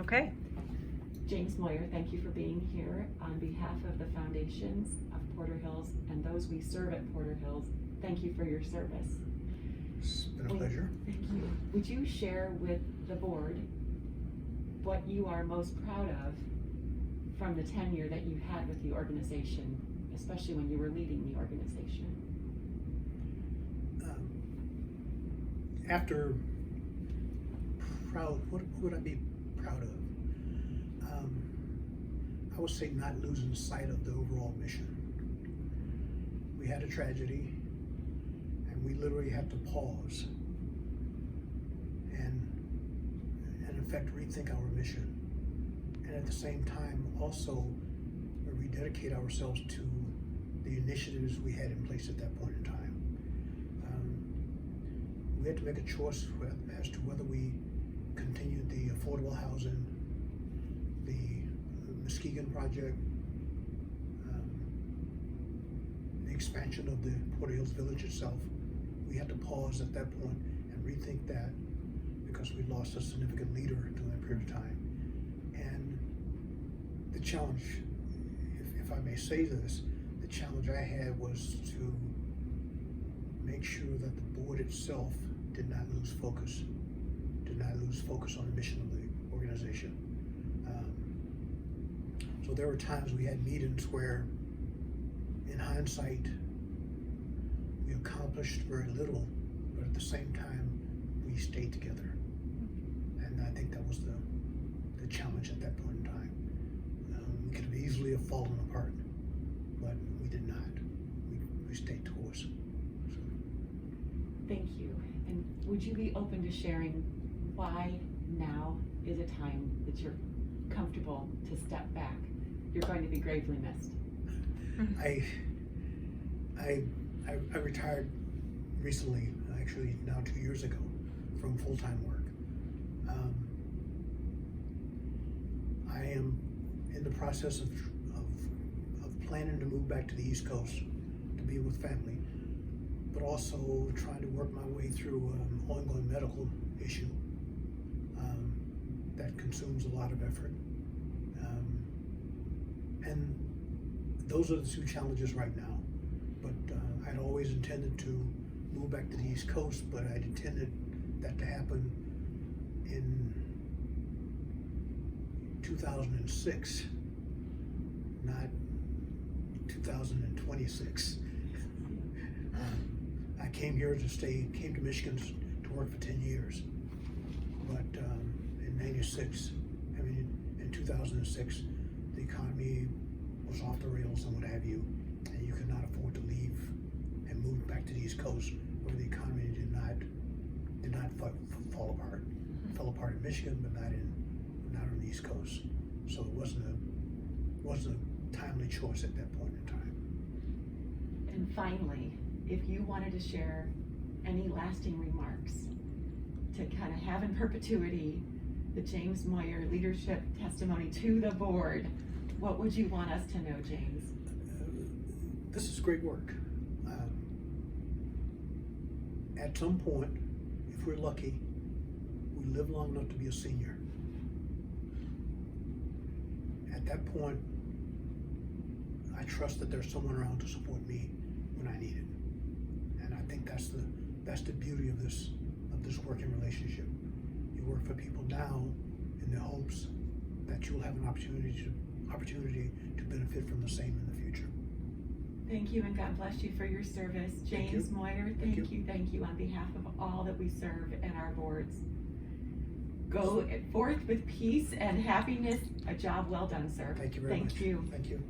Okay. James Moyer, thank you for being here. On behalf of the foundations of Porter Hills and those we serve at Porter Hills, thank you for your service. It's been a pleasure. Thank you. Would you share with the board what you are most proud of from the tenure that you had with the organization, especially when you were leading the organization? After proud, what would I be proud of? I would say not losing sight of the overall mission. We had a tragedy, and we literally had to pause and in effect rethink our mission, and at the same time also rededicate ourselves to the initiatives we had in place at that point in time. We had to make a choice as to whether we continued the affordable housing, the Muskegon project, the expansion of the Porter Hills Village itself. We had to pause at that point and rethink that because we lost a significant leader during that period of time. And the challenge, if I may say this, the challenge I had was to make sure that the board itself did not lose focus on the mission of the organization. So there were times we had meetings where, in hindsight, we accomplished very little, but at the same time, we stayed together. And I think that was the challenge at that point in time. We could have easily have fallen apart, but we did not. We stayed course. So. Thank you. And would you be open to sharing why now is a time that you're comfortable to step back? You're going to be gravely missed. I retired recently, actually now 2 years ago, from full-time work. I am in the process of planning to move back to the East Coast to be with family, but also trying to work my way through an ongoing medical issue that consumes a lot of effort. And those are the two challenges right now. But I'd always intended to move back to the East Coast, but I'd intended that to happen in 2006, not 2026. I came here to came to Michigan to work for 10 years. But in 2006, the economy was off the rails and what have you, and you could not afford to leave and move back to the East Coast where the economy did not fall apart. It fell apart in Michigan, but not on the East Coast. So it wasn't a timely choice at that point in time. And finally, if you wanted to share any lasting remarks to kind of have in perpetuity the James Moyer leadership testimony to the board, what would you want us to know, James? This is great work. At some point, if we're lucky, we live long enough to be a senior. At that point, I trust that there's someone around to support me when I need it. And I think that's the beauty of this working relationship. You work for people now in the hopes that you'll have an opportunity to benefit from the same in the future. Thank you, and God bless you for your service. James Moyer, thank you on behalf of all that we serve and our boards. Go forth with peace and happiness. A job well done, sir. Thank you very much. Thank you. Thank you.